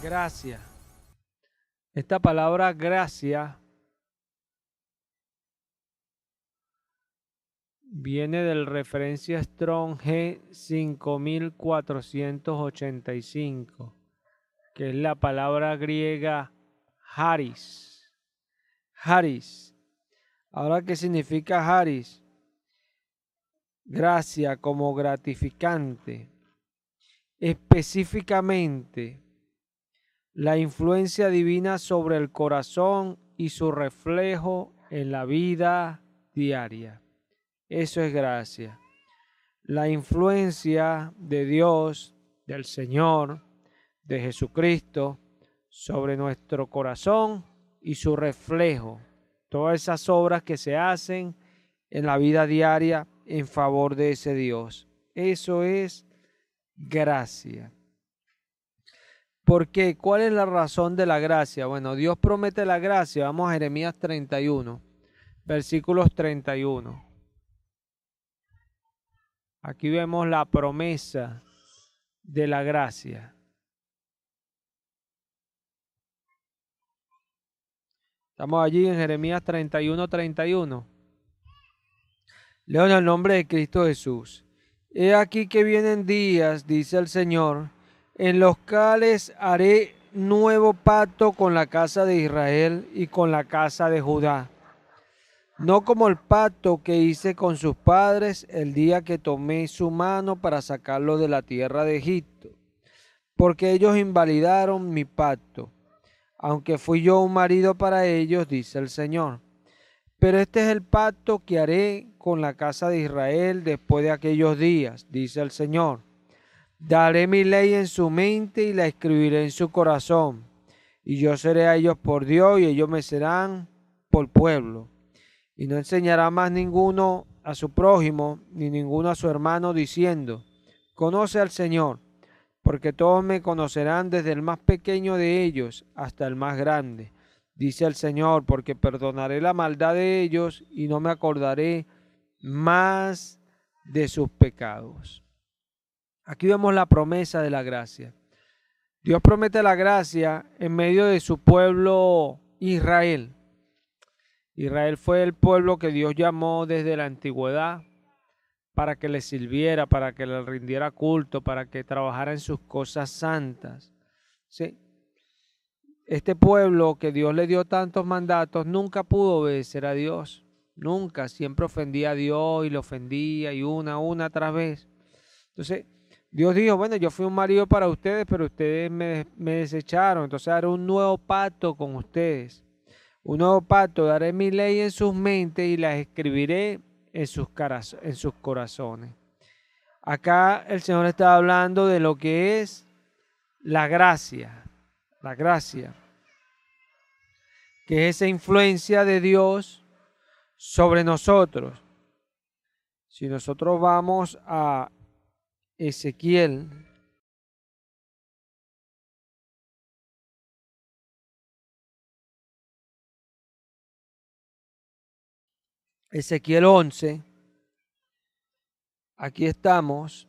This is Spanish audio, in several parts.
Gracia. Esta palabra gracia viene del referencia Strong G 5485, que es la palabra griega charis. Charis. Ahora, ¿qué significa charis? Gracia como gratificante. Específicamente, la influencia divina sobre el corazón y su reflejo en la vida diaria. Eso es gracia. La influencia de Dios, del Señor, de Jesucristo, sobre nuestro corazón y su reflejo. Todas esas obras que se hacen en la vida diaria en favor de ese Dios. Eso es gracia. ¿Por qué? ¿Cuál es la razón de la gracia? Bueno, Dios promete la gracia. Vamos a Jeremías 31, versículos 31. Aquí vemos la promesa de la gracia. Estamos allí en Jeremías 31, 31. Leo en el nombre de Cristo Jesús. He aquí que vienen días, dice el Señor, en los cuales haré nuevo pacto con la casa de Israel y con la casa de Judá. No como el pacto que hice con sus padres el día que tomé su mano para sacarlo de la tierra de Egipto, porque ellos invalidaron mi pacto, aunque fui yo un marido para ellos, dice el Señor. Pero este es el pacto que haré con la casa de Israel después de aquellos días, dice el Señor. Daré mi ley en su mente y la escribiré en su corazón, y yo seré a ellos por Dios y ellos me serán por pueblo. Y no enseñará más ninguno a su prójimo, ni ninguno a su hermano, diciendo, conoce al Señor, porque todos me conocerán desde el más pequeño de ellos hasta el más grande, dice el Señor, porque perdonaré la maldad de ellos y no me acordaré más de sus pecados. Aquí vemos la promesa de la gracia. Dios promete la gracia en medio de su pueblo Israel. Israel fue el pueblo que Dios llamó desde la antigüedad para que le sirviera, para que le rindiera culto, para que trabajara en sus cosas santas. ¿Sí? Este pueblo que Dios le dio tantos mandatos nunca pudo obedecer a Dios. Nunca, siempre ofendía a Dios y le ofendía y una tras vez. Entonces, Dios dijo, bueno, yo fui un marido para ustedes, pero ustedes me desecharon. Entonces haré un nuevo pacto con ustedes. Un nuevo pacto, daré mi ley en sus mentes y las escribiré en sus corazones. Acá el Señor está hablando de lo que es la gracia, que es esa influencia de Dios sobre nosotros. Si nosotros vamos a Ezequiel, Ezequiel 11, aquí estamos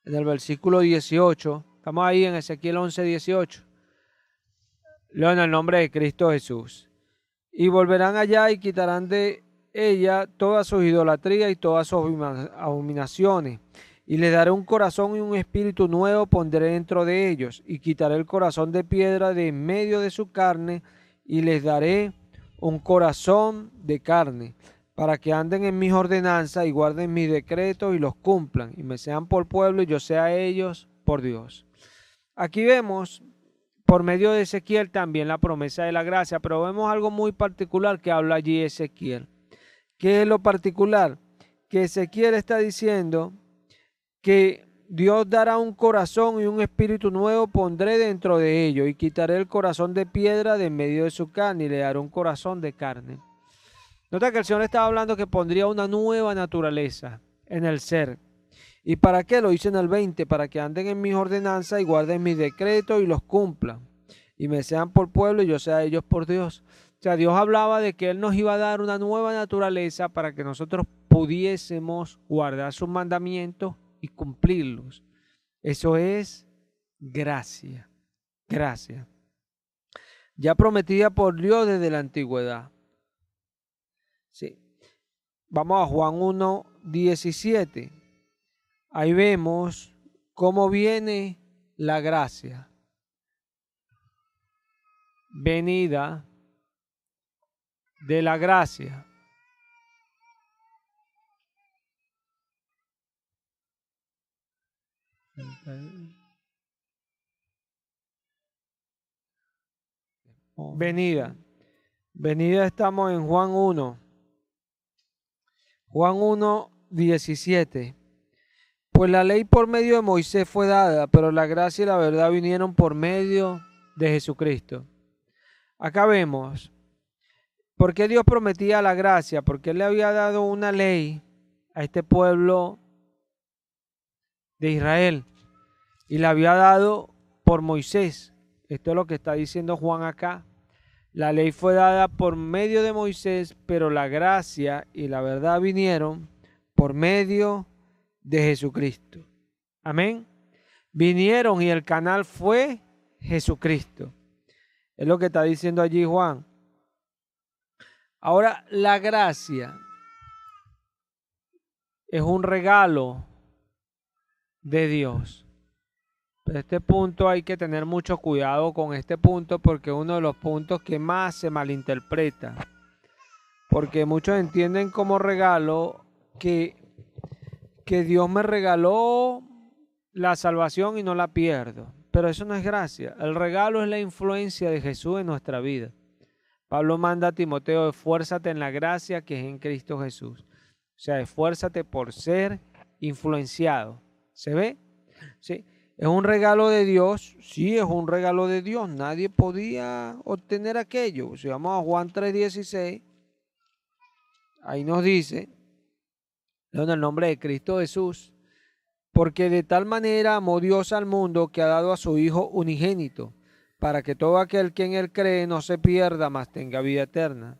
en el versículo 18, estamos ahí en Ezequiel 11, 18. Leo en el nombre de Cristo Jesús. Y volverán allá y quitarán de ella todas sus idolatrías y todas sus abominaciones. Y les daré un corazón y un espíritu nuevo pondré dentro de ellos. Y quitaré el corazón de piedra de en medio de su carne y les daré un corazón de carne, para que anden en mis ordenanzas y guarden mis decretos y los cumplan, y me sean por pueblo y yo sea a ellos por Dios. Aquí vemos por medio de Ezequiel también la promesa de la gracia, pero vemos algo muy particular que habla allí Ezequiel. ¿Qué es lo particular? Que Ezequiel está diciendo que Dios dará un corazón y un espíritu nuevo pondré dentro de ellos, y quitaré el corazón de piedra de en medio de su carne y le daré un corazón de carne. Nota que el Señor estaba hablando que pondría una nueva naturaleza en el ser. ¿Y para qué? Lo dice en el 20, para que anden en mis ordenanzas y guarden mis decretos y los cumplan, y me sean por pueblo y yo sea a ellos por Dios. O sea, Dios hablaba de que Él nos iba a dar una nueva naturaleza para que nosotros pudiésemos guardar sus mandamientos y cumplirlos. Eso es gracia. gracia, ya prometida por Dios desde la antigüedad. Sí. Vamos a Juan 1:17. Ahí vemos cómo viene la gracia. Venida de la gracia. Venida. Venida estamos en Juan 1. Juan 1:17. Pues la ley por medio de Moisés fue dada, pero la gracia y la verdad vinieron por medio de Jesucristo. Acá vemos, ¿por qué Dios prometía la gracia? Porque Él le había dado una ley a este pueblo de Israel y la había dado por Moisés. Esto es lo que está diciendo Juan acá. La ley fue dada por medio de Moisés, pero la gracia y la verdad vinieron por medio de Jesucristo. Amén. Vinieron y el canal fue Jesucristo. Es lo que está diciendo allí Juan. Ahora, la gracia es un regalo de Dios. Pero este punto hay que tener mucho cuidado con este punto porque es uno de los puntos que más se malinterpreta. Porque muchos entienden como regalo que Dios me regaló la salvación y no la pierdo. Pero eso no es gracia. El regalo es la influencia de Jesús en nuestra vida. Pablo manda a Timoteo, esfuérzate en la gracia que es en Cristo Jesús. O sea, esfuérzate por ser influenciado. ¿Se ve? Sí. ¿Es un regalo de Dios? Sí, es un regalo de Dios. Nadie podía obtener aquello. Si vamos a Juan 3:16, ahí nos dice, en el nombre de Cristo Jesús, porque de tal manera amó Dios al mundo que ha dado a su Hijo unigénito, para que todo aquel que en él cree no se pierda, mas tenga vida eterna.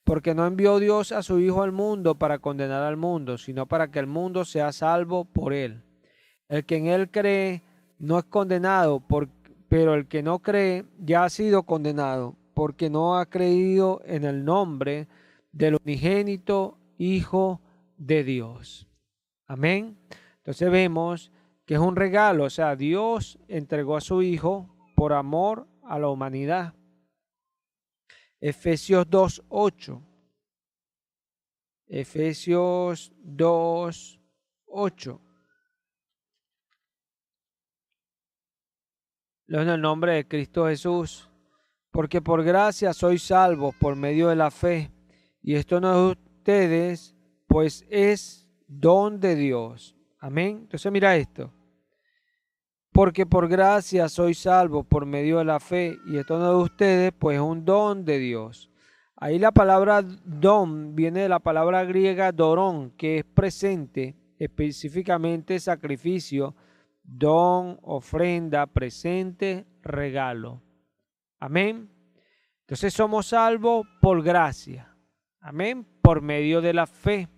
Porque no envió Dios a su Hijo al mundo para condenar al mundo, sino para que el mundo sea salvo por él. El que en él cree no es condenado, pero el que no cree ya ha sido condenado, porque no ha creído en el nombre del unigénito Hijo de Dios. Amén. Entonces vemos que es un regalo, o sea, Dios entregó a su Hijo por amor a la humanidad. Efesios 2:8. Efesios 2:8. Leo en el nombre de Cristo Jesús, porque por gracia sois salvos por medio de la fe, y esto no es de ustedes, pues es don de Dios. Amén. Entonces mira esto. Porque por gracia sois salvos por medio de la fe, y esto no es de ustedes, pues es un don de Dios. Ahí la palabra don viene de la palabra griega dorón, que es presente, específicamente sacrificio, don, ofrenda, presente, regalo. Amén. Entonces somos salvos por gracia. Amén. Por medio de la fe.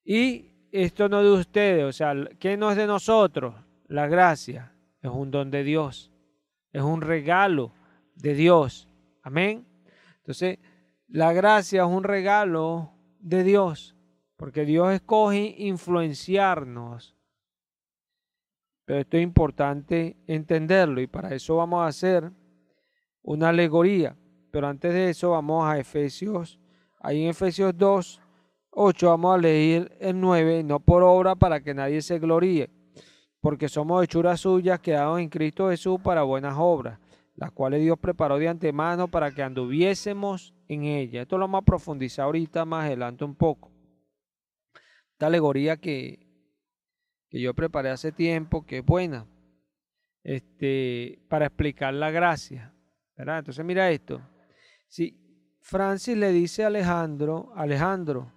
Y esto no es de ustedes, o sea, ¿qué no es de nosotros? La gracia es un don de Dios. Es un regalo de Dios. Amén. Entonces, la gracia es un regalo de Dios. Porque Dios escoge influenciarnos. Pero esto es importante entenderlo y para eso vamos a hacer una alegoría. Pero antes de eso vamos a Efesios. Ahí en Efesios 2:8 vamos a leer el 9. No por obra para que nadie se gloríe, porque somos hechuras suyas creados en Cristo Jesús para buenas obras, las cuales Dios preparó de antemano para que anduviésemos en ellas. Esto lo vamos a profundizar ahorita más adelante un poco. Esta alegoría que yo preparé hace tiempo, que es buena, para explicar la gracia, ¿verdad? Entonces mira esto. Si Francis le dice a Alejandro,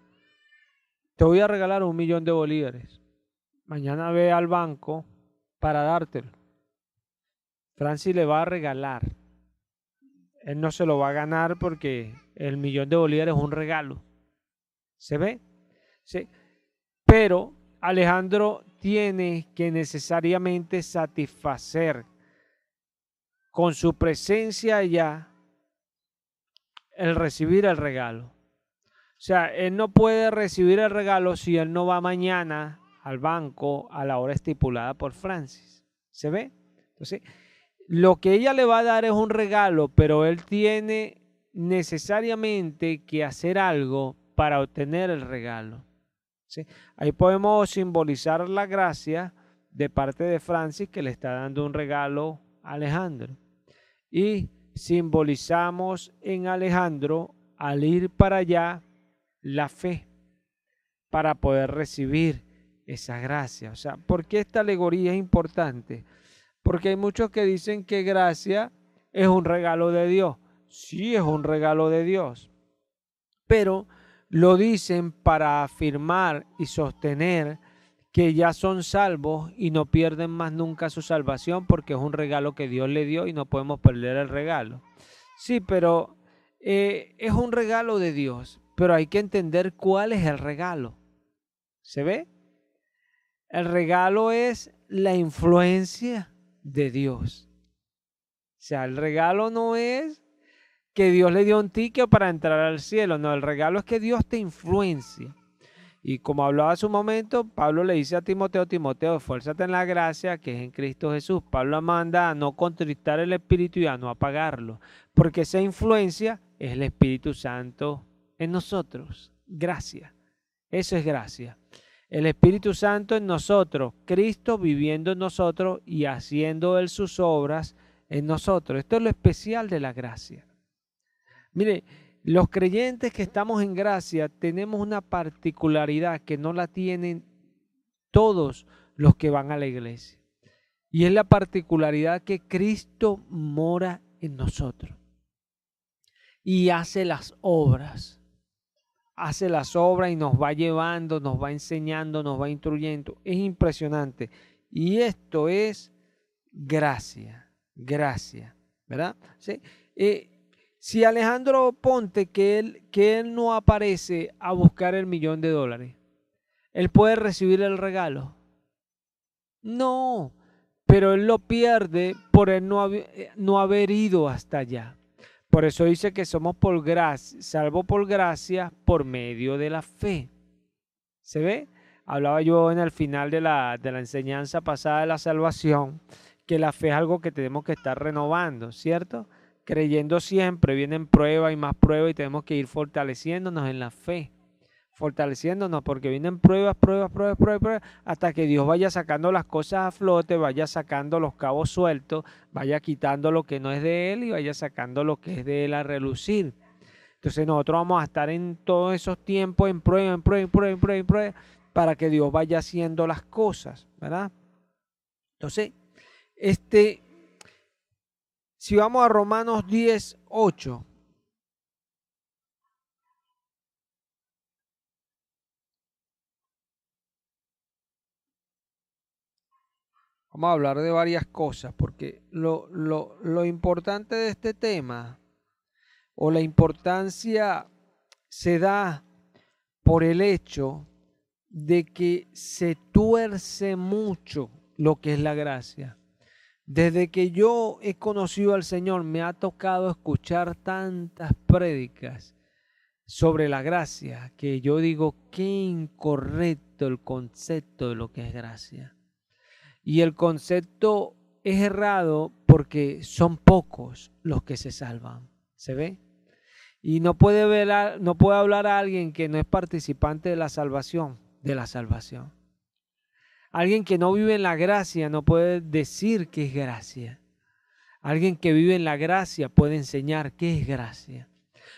te voy a regalar 1.000.000 de bolívares. Mañana ve al banco para dártelo. Francis le va a regalar. Él no se lo va a ganar porque el 1.000.000 de bolívares es un regalo. ¿Se ve? Sí. Pero Alejandro tiene que necesariamente satisfacer con su presencia allá, el recibir el regalo. O sea, él no puede recibir el regalo si él no va mañana al banco a la hora estipulada por Francis. ¿Se ve? Entonces, lo que ella le va a dar es un regalo, pero él tiene necesariamente que hacer algo para obtener el regalo. ¿Sí? Ahí podemos simbolizar la gracia de parte de Francis, que le está dando un regalo a Alejandro. Y simbolizamos en Alejandro, al ir para allá, la fe para poder recibir esa gracia. O sea, ¿por qué esta alegoría es importante? Porque hay muchos que dicen que gracia es un regalo de Dios. Sí, es un regalo de Dios, pero lo dicen para afirmar y sostener que ya son salvos y no pierden más nunca su salvación, porque es un regalo que Dios le dio y no podemos perder el regalo. Sí, pero es un regalo de Dios, pero hay que entender cuál es el regalo. ¿Se ve? El regalo es la influencia de Dios. O sea, el regalo no es que Dios le dio un ticket para entrar al cielo. No, el regalo es que Dios te influencia. Y como hablaba hace un momento, Pablo le dice a Timoteo, Timoteo, esfuérzate en la gracia que es en Cristo Jesús. Pablo manda a no contristar el Espíritu y a no apagarlo, porque esa influencia es el Espíritu Santo en nosotros. Gracia. Eso es gracia. El Espíritu Santo en nosotros, Cristo viviendo en nosotros y haciendo Él sus obras en nosotros. Esto es lo especial de la gracia. Mire, los creyentes que estamos en gracia tenemos una particularidad que no la tienen todos los que van a la iglesia. Y es la particularidad que Cristo mora en nosotros y hace las obras. Hace las obras y nos va llevando, nos va enseñando, nos va instruyendo. Es impresionante. Y esto es gracia, gracia, ¿verdad? ¿Sí? Si Alejandro Ponte, que él no aparece a buscar el $1.000.000, ¿él puede recibir el regalo? No, pero él lo pierde por él no haber ido hasta allá. Por eso dice que somos por gracia, salvo por gracia por medio de la fe. ¿Se ve? Hablaba yo en el final de la enseñanza pasada de la salvación, que la fe es algo que tenemos que estar renovando, ¿cierto? Creyendo siempre, vienen pruebas y más pruebas y tenemos que ir fortaleciéndonos en la fe. Fortaleciéndonos porque vienen pruebas, hasta que Dios vaya sacando las cosas a flote, vaya sacando los cabos sueltos, vaya quitando lo que no es de Él y vaya sacando lo que es de Él a relucir. Entonces nosotros vamos a estar en todos esos tiempos en prueba, para que Dios vaya haciendo las cosas, ¿verdad? Entonces, si vamos a Romanos 10:8. Vamos a hablar de varias cosas, porque lo importante de este tema, o la importancia, se da por el hecho de que se tuerce mucho lo que es la gracia. Desde que yo he conocido al Señor, me ha tocado escuchar tantas prédicas sobre la gracia que yo digo, qué incorrecto el concepto de lo que es gracia. Y el concepto es errado porque son pocos los que se salvan. ¿Se ve? Y no puede hablar a alguien que no es participante de la salvación, Alguien que no vive en la gracia no puede decir qué es gracia. Alguien que vive en la gracia puede enseñar qué es gracia.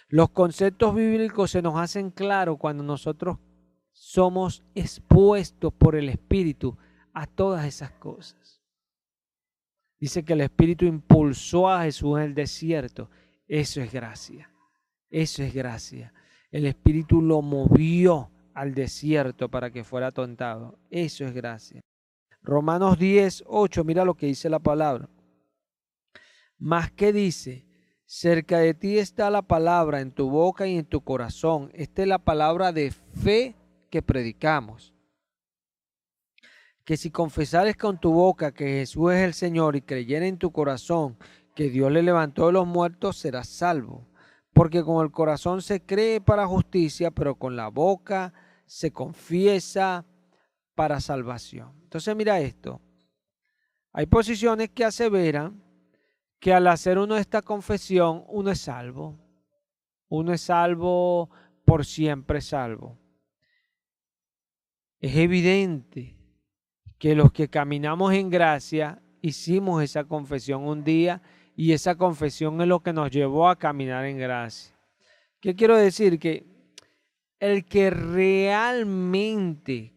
Los conceptos bíblicos se nos hacen claros cuando nosotros somos expuestos por el Espíritu a todas esas cosas. Dice que el Espíritu impulsó a Jesús en el desierto. Eso es gracia. Eso es gracia. El Espíritu lo movió al desierto para que fuera tentado. Eso es gracia. Romanos 10:8, mira lo que dice la palabra. Más que dice, cerca de ti está la palabra en tu boca y en tu corazón. Esta es la palabra de fe que predicamos. que si confesares con tu boca que Jesús es el Señor y creyeres en tu corazón que Dios le levantó de los muertos, serás salvo. Porque con el corazón se cree para justicia, pero con la boca se confiesa para salvación. Entonces mira esto. Hay posiciones que aseveran que al hacer uno esta confesión, uno es salvo. Uno es salvo, por siempre salvo. Es evidente que los que caminamos en gracia hicimos esa confesión un día y esa confesión es lo que nos llevó a caminar en gracia. ¿Qué quiero decir? Que el que realmente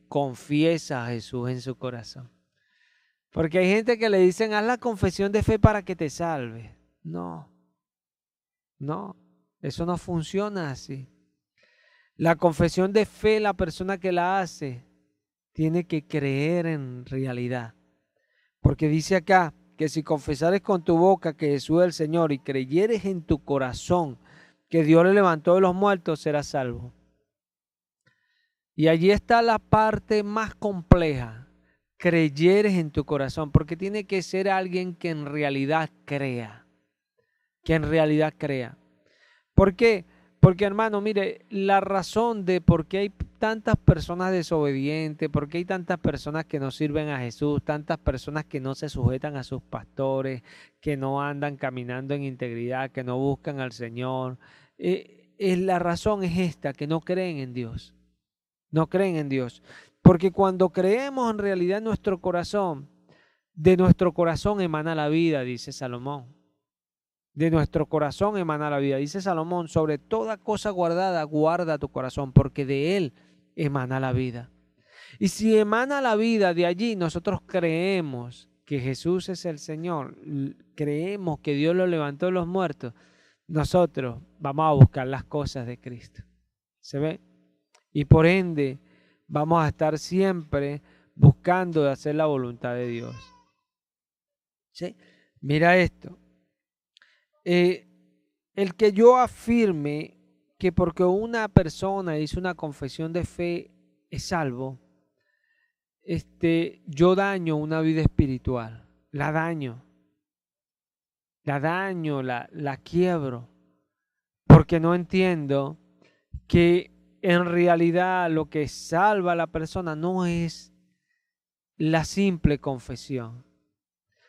confiesa a Jesús en su corazón. Porque hay gente que le dicen, haz la confesión de fe para que te salves. No, eso no funciona así. La confesión de fe, la persona que la hace, tiene que creer en realidad. Porque dice acá que si confesares con tu boca que Jesús es el Señor y creyeres en tu corazón que Dios le levantó de los muertos, serás salvo. Y allí está la parte más compleja, creyeres en tu corazón, porque tiene que ser alguien que en realidad crea, ¿Por qué? Porque hermano, mire, la razón de por qué hay tantas personas desobedientes, por qué hay tantas personas que no sirven a Jesús, tantas personas que no se sujetan a sus pastores, que no andan caminando en integridad, que no buscan al Señor, la razón es esta, que no creen en Dios. No creen en Dios. Porque cuando creemos en realidad en nuestro corazón, de nuestro corazón emana la vida, dice Salomón. De nuestro corazón emana la vida. Dice Salomón, sobre toda cosa guardada, guarda tu corazón, porque de él emana la vida. Y si emana la vida de allí, nosotros creemos que Jesús es el Señor, creemos que Dios lo levantó de los muertos, nosotros vamos a buscar las cosas de Cristo. ¿Se ve? Y por ende, vamos a estar siempre buscando hacer la voluntad de Dios. ¿Sí? Mira esto. El que yo afirme que porque una persona hizo una confesión de fe es salvo, yo daño una vida espiritual, la daño, la quiebro, porque no entiendo que en realidad lo que salva a la persona no es la simple confesión,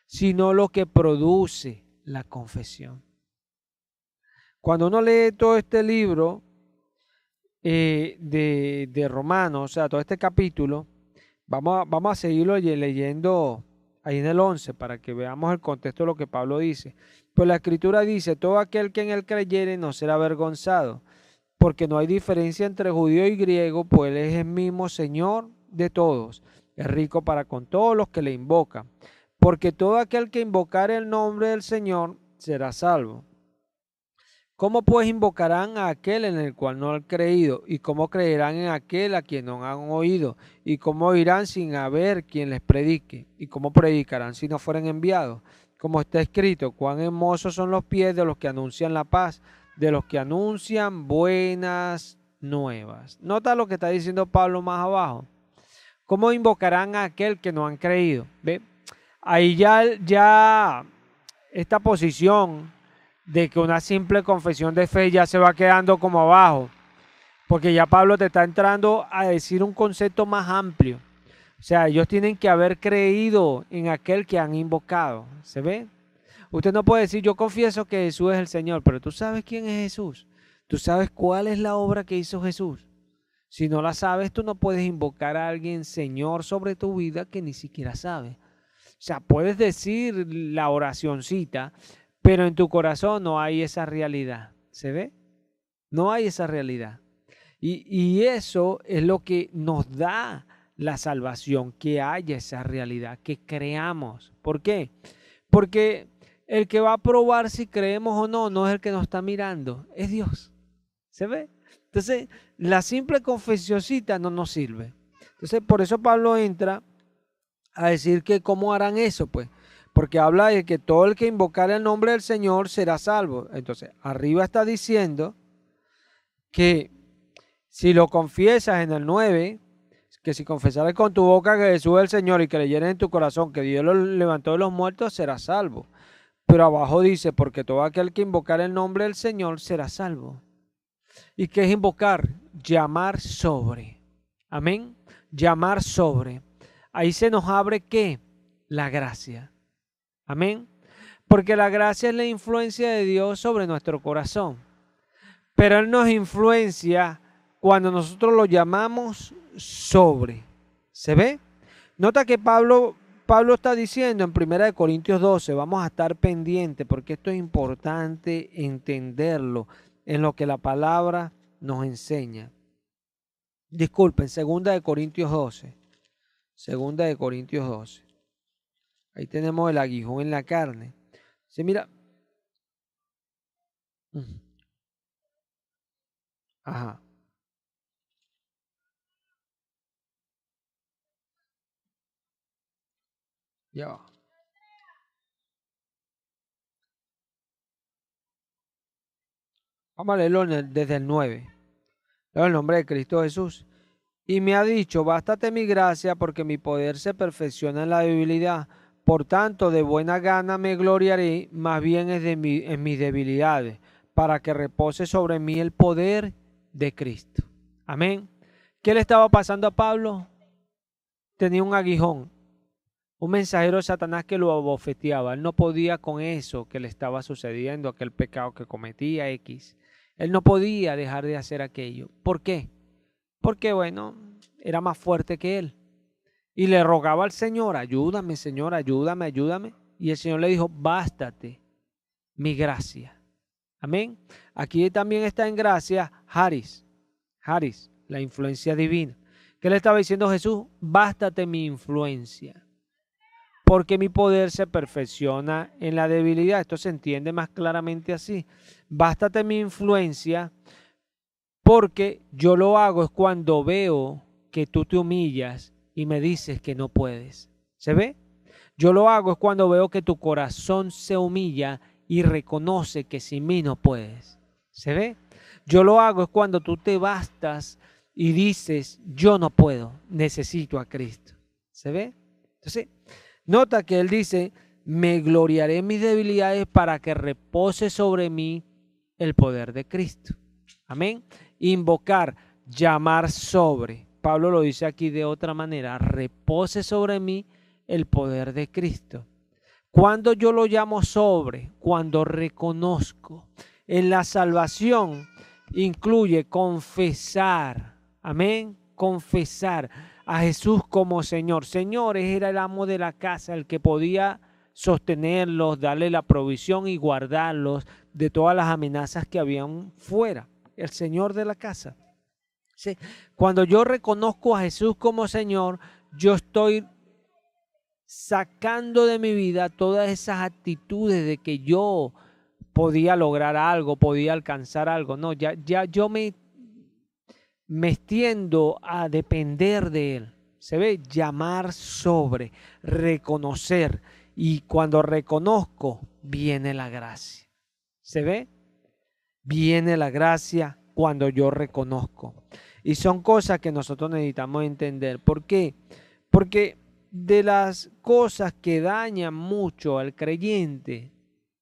sino lo que produce la confesión. Cuando uno lee todo este libro de Romanos, o sea, todo este capítulo, vamos a seguirlo leyendo ahí en el 11 para que veamos el contexto de lo que Pablo dice. Pues la Escritura dice, todo aquel que en él creyere no será avergonzado, porque no hay diferencia entre judío y griego, pues él es el mismo Señor de todos, es rico para con todos los que le invocan, porque todo aquel que invocare el nombre del Señor será salvo. ¿Cómo pues invocarán a aquel en el cual no han creído? ¿Y cómo creerán en aquel a quien no han oído? ¿Y cómo oirán sin haber quien les predique? ¿Y cómo predicarán si no fueren enviados? Como está escrito, cuán hermosos son los pies de los que anuncian la paz, de los que anuncian buenas nuevas. Nota lo que está diciendo Pablo más abajo. ¿Cómo invocarán a aquel que no han creído? ¿Ve? Ahí ya esta posición de que una simple confesión de fe ya se va quedando como abajo, porque ya Pablo te está entrando a decir un concepto más amplio. O sea, ellos tienen que haber creído en aquel que han invocado. ¿Se ve? Usted no puede decir, yo confieso que Jesús es el Señor, pero tú sabes quién es Jesús. Tú sabes cuál es la obra que hizo Jesús. Si no la sabes, tú no puedes invocar a alguien Señor sobre tu vida que ni siquiera sabe. O sea, puedes decir la oracioncita, pero en tu corazón no hay esa realidad. ¿Se ve? No hay esa realidad. Y eso es lo que nos da la salvación, que haya esa realidad, que creamos. ¿Por qué? Porque el que va a probar si creemos o no, no es el que nos está mirando, es Dios. ¿Se ve? Entonces, la simple confesioncita no nos sirve. Entonces, por eso Pablo entra a decir que cómo harán eso, pues. Porque habla de que todo el que invocar el nombre del Señor será salvo. Entonces, arriba está diciendo que si lo confiesas en el 9, que si confesares con tu boca que Jesús es el Señor y creyeres en tu corazón que Dios lo levantó de los muertos, serás salvo. Pero abajo dice, porque todo aquel que invocar el nombre del Señor será salvo. ¿Y qué es invocar? Llamar sobre. Amén. Llamar sobre. Ahí se nos abre ¿qué? La gracia. Amén. Porque la gracia es la influencia de Dios sobre nuestro corazón. Pero Él nos influencia cuando nosotros lo llamamos sobre. ¿Se ve? Nota que Pablo está diciendo en 1 Corintios 12, vamos a estar pendientes porque esto es importante entenderlo en lo que la palabra nos enseña. Disculpen, 2 Corintios 12. 2 Corintios 12. Ahí tenemos el aguijón en la carne. Sí, mira. Ajá. Ya va. Vamos a leerlo desde el 9. En el nombre de Cristo Jesús. Y me ha dicho, bástate mi gracia porque mi poder se perfecciona en la debilidad. Por tanto, de buena gana me gloriaré, más bien es en mis debilidades, para que repose sobre mí el poder de Cristo. Amén. ¿Qué le estaba pasando a Pablo? Tenía un aguijón, un mensajero de Satanás que lo abofeteaba. Él no podía con eso que le estaba sucediendo, aquel pecado que cometía X. Él no podía dejar de hacer aquello. ¿Por qué? Porque, bueno, era más fuerte que él. Y le rogaba al Señor, ayúdame, Señor, ayúdame, ayúdame. Y el Señor le dijo, bástate mi gracia. Amén. Aquí también está en gracia Haris, la influencia divina. ¿Qué le estaba diciendo Jesús? Bástate mi influencia, porque mi poder se perfecciona en la debilidad. Esto se entiende más claramente así. Bástate mi influencia, porque yo lo hago es cuando veo que tú te humillas y me dices que no puedes. ¿Se ve? Yo lo hago es cuando veo que tu corazón se humilla y reconoce que sin mí no puedes. ¿Se ve? Yo lo hago es cuando tú te bastas y dices, yo no puedo, necesito a Cristo. ¿Se ve? Entonces, nota que él dice, me gloriaré en mis debilidades para que repose sobre mí el poder de Cristo. Amén. Invocar, llamar sobre. Pablo lo dice aquí de otra manera, repose sobre mí el poder de Cristo. Cuando yo lo llamo sobre, cuando reconozco. En la salvación incluye confesar, amén, confesar a Jesús como Señor. Señor era el amo de la casa, el que podía sostenerlos, darle la provisión y guardarlos de todas las amenazas que habían fuera. El Señor de la casa. ¿Sí? Cuando yo reconozco a Jesús como Señor, yo estoy sacando de mi vida todas esas actitudes de que yo podía lograr algo, podía alcanzar algo. No, ya yo me extiendo a depender de Él. Se ve llamar sobre, reconocer. Y cuando reconozco, viene la gracia. ¿Se ve? Viene la gracia cuando yo reconozco. Y son cosas que nosotros necesitamos entender. ¿Por qué? Porque de las cosas que dañan mucho al creyente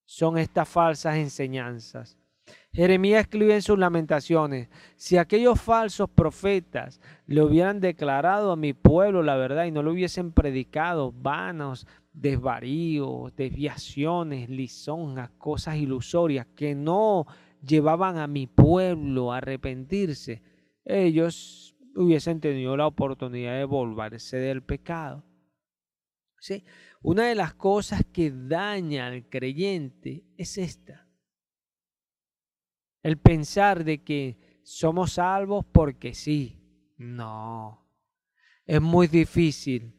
son estas falsas enseñanzas. Jeremías escribe en sus lamentaciones, si aquellos falsos profetas le hubieran declarado a mi pueblo la verdad y no lo hubiesen predicado vanos desvaríos, desviaciones, lisonjas, cosas ilusorias que no llevaban a mi pueblo a arrepentirse, ellos hubiesen tenido la oportunidad de volverse del pecado. ¿Sí? Una de las cosas que daña al creyente es esta. El pensar de que somos salvos porque sí. No. Es muy difícil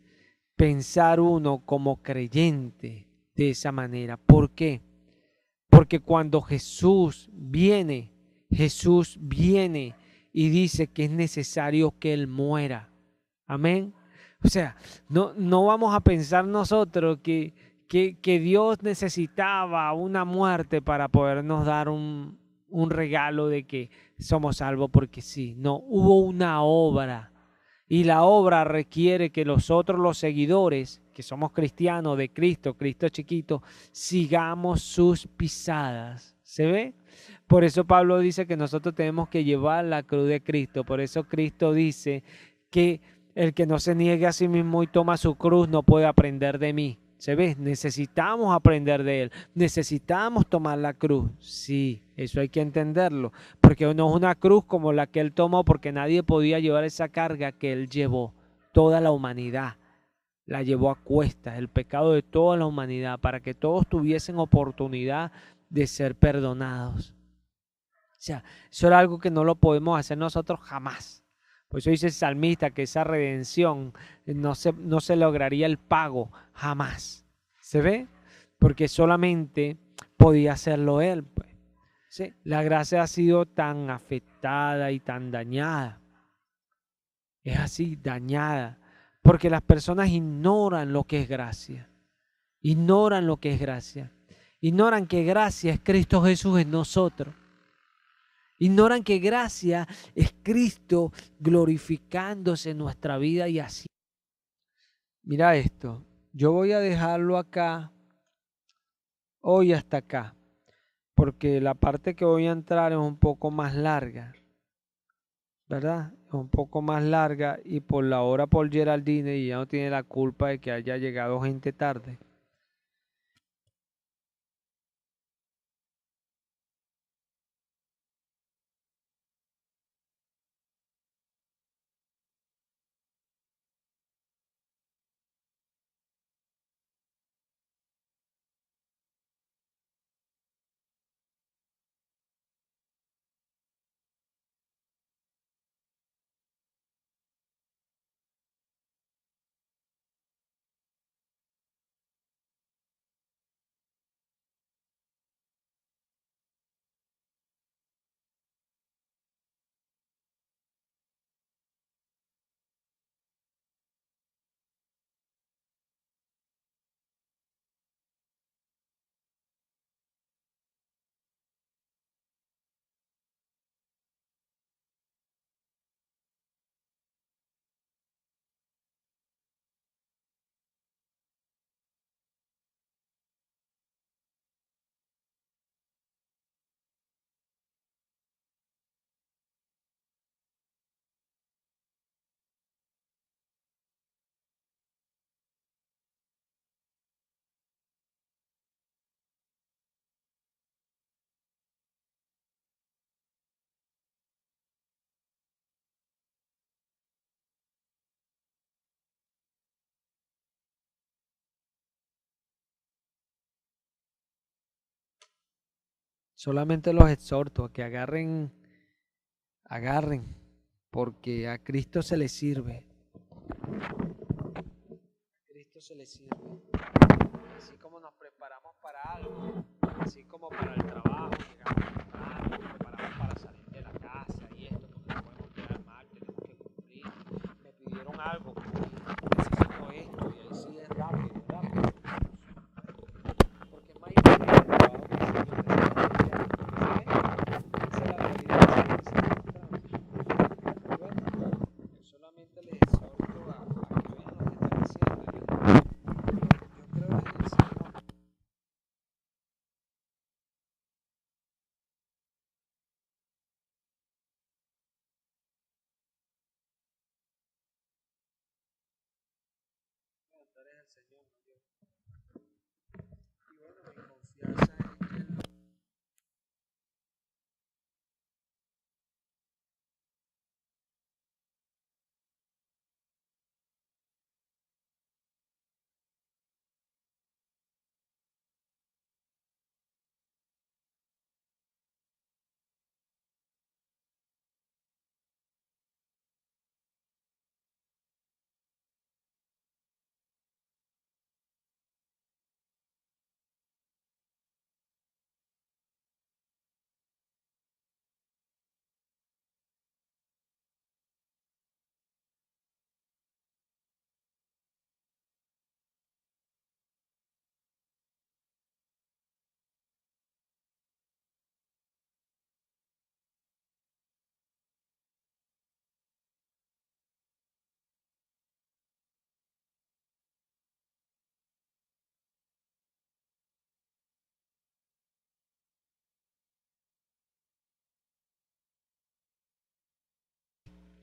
pensar uno como creyente de esa manera. ¿Por qué? Porque cuando Jesús viene y dice que es necesario que Él muera. Amén. O sea, no vamos a pensar nosotros que Dios necesitaba una muerte para podernos dar un regalo de que somos salvos porque sí. No, hubo una obra Y la obra requiere que nosotros los seguidores, que somos cristianos de Cristo, Cristo chiquito, sigamos sus pisadas. ¿Se ve? Por eso Pablo dice que nosotros tenemos que llevar la cruz de Cristo. Por eso Cristo dice que el que no se niegue a sí mismo y toma su cruz no puede aprender de mí. ¿Se ve? Necesitamos aprender de Él. Necesitamos tomar la cruz. Sí, eso hay que entenderlo. Porque no es una cruz como la que Él tomó, porque nadie podía llevar esa carga que Él llevó. Toda la humanidad la llevó a cuestas, el pecado de toda la humanidad, para que todos tuviesen oportunidad de ser perdonados. O sea, eso era algo que no lo podemos hacer nosotros jamás. Por eso dice el salmista que esa redención no se lograría el pago jamás. ¿Se ve? Porque solamente podía hacerlo Él. Pues. ¿Sí? La gracia ha sido tan afectada y tan dañada. Es así, dañada. Porque las personas ignoran lo que es gracia. Ignoran lo que es gracia. Ignoran que gracia es Cristo Jesús en nosotros. Ignoran que gracia es Cristo glorificándose en nuestra vida y así. Mira esto, yo voy a dejarlo acá, hoy hasta acá, porque la parte que voy a entrar es un poco más larga, ¿verdad? Es un poco más larga y por la hora Paul Geraldine y ya no tiene la culpa de que haya llegado gente tarde. Solamente los exhorto a que agarren, porque a Cristo se le sirve. A Cristo se le sirve. Así como nos preparamos para algo, así como para el trabajo, llegamos temprano, nos preparamos para salir de la casa y esto, porque no podemos quedar mal, tenemos que cumplir. Me pidieron algo, necesito esto, y ahí sí es rápido, rápido. Porque es más importante el trabajo que el Señor te está enviando. Esa es la realidad que se está mostrando. Bueno, yo solamente les exhorto a que vean lo que está diciendo. Yo creo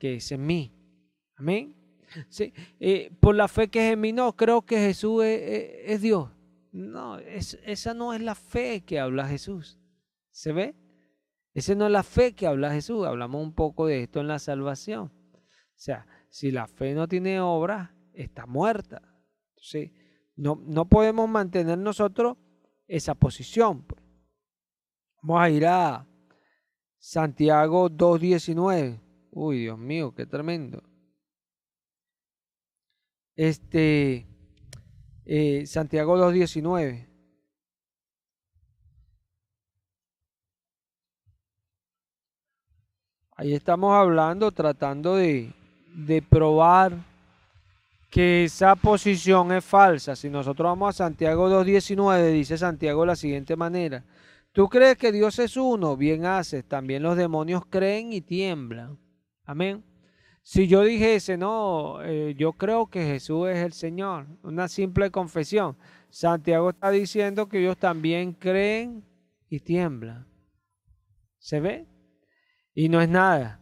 que es en mí. Amén. Sí, por la fe que es en mí, no, creo que Jesús es Dios. No, esa no es la fe que habla Jesús. ¿Se ve? Esa no es la fe que habla Jesús. Hablamos un poco de esto en la salvación. O sea, si la fe no tiene obras, está muerta. ¿Sí? No podemos mantener nosotros esa posición. Vamos a ir a Santiago 2:19. Uy, Dios mío, qué tremendo. Santiago 2:19. Ahí estamos hablando, tratando de probar que esa posición es falsa. Si nosotros vamos a Santiago 2:19, dice Santiago de la siguiente manera: ¿tú crees que Dios es uno? Bien haces. También los demonios creen y tiemblan. Amén. Si yo dijese, no, yo creo que Jesús es el Señor, una simple confesión, Santiago está diciendo que ellos también creen y tiemblan. ¿Se ve? Y no es nada.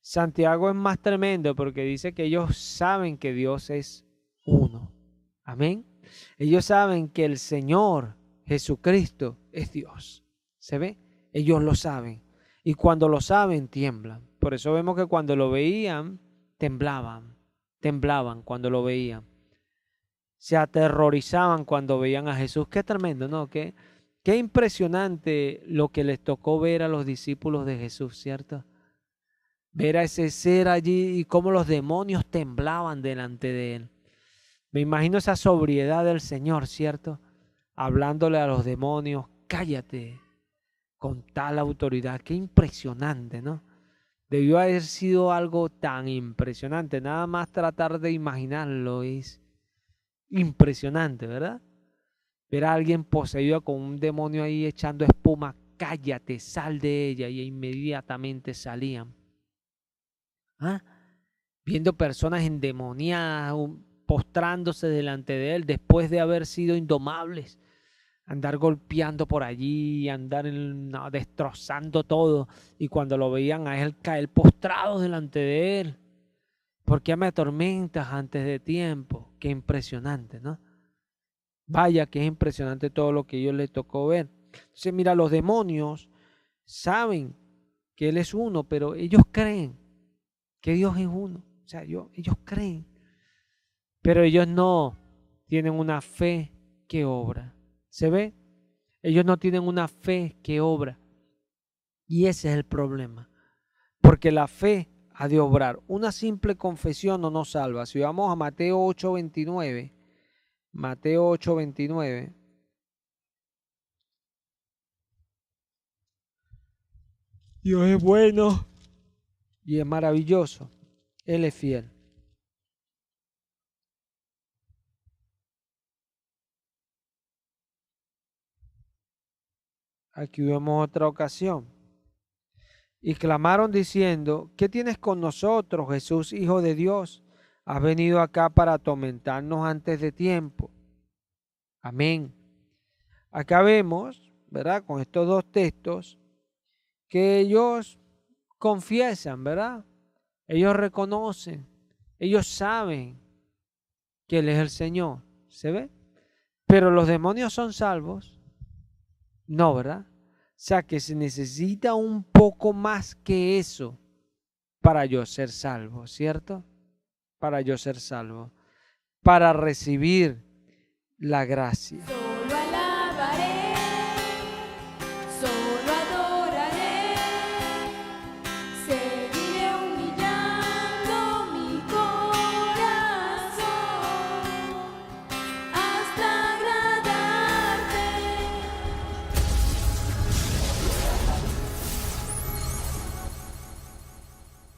Santiago es más tremendo porque dice que ellos saben que Dios es uno. Amén. Ellos saben que el Señor Jesucristo es Dios. ¿Se ve? Ellos lo saben. Y cuando lo saben, tiemblan. Por eso vemos que cuando lo veían, temblaban cuando lo veían. Se aterrorizaban cuando veían a Jesús. Qué tremendo, ¿no? Qué impresionante lo que les tocó ver a los discípulos de Jesús, ¿cierto? Ver a ese ser allí y cómo los demonios temblaban delante de él. Me imagino esa sobriedad del Señor, ¿cierto? Hablándole a los demonios, cállate, con tal autoridad. Qué impresionante, ¿no? Debió haber sido algo tan impresionante. Nada más tratar de imaginarlo es impresionante, ¿verdad? Ver a alguien poseído con un demonio ahí echando espuma, cállate, sal de ella, y inmediatamente salían. ¿Ah? Viendo personas endemoniadas, postrándose delante de él después de haber sido indomables, andar golpeando por allí, andar destrozando todo, y cuando lo veían a él caer postrado delante de él. ¿Por qué me atormentas antes de tiempo? Qué impresionante, ¿no? Vaya que es impresionante todo lo que a ellos les tocó ver. Entonces, mira, los demonios saben que Él es uno, pero ellos creen que Dios es uno. O sea, ellos creen, pero ellos no tienen una fe que obra. ¿Se ve? Ellos no tienen una fe que obra. Y ese es el problema. Porque la fe ha de obrar. Una simple confesión no nos salva. Si vamos a Mateo 8:29, Mateo 8:29. Dios es bueno y es maravilloso. Él es fiel. Aquí vemos otra ocasión. Y clamaron diciendo: ¿qué tienes con nosotros, Jesús, Hijo de Dios? Has venido acá para atormentarnos antes de tiempo. Amén. Acá vemos, ¿verdad? Con estos dos textos, que ellos confiesan, ¿verdad? Ellos reconocen, ellos saben que Él es el Señor. ¿Se ve? Pero los demonios son salvos. No, ¿verdad? O sea que se necesita un poco más que eso para yo ser salvo, ¿cierto? Para yo ser salvo, para recibir la gracia.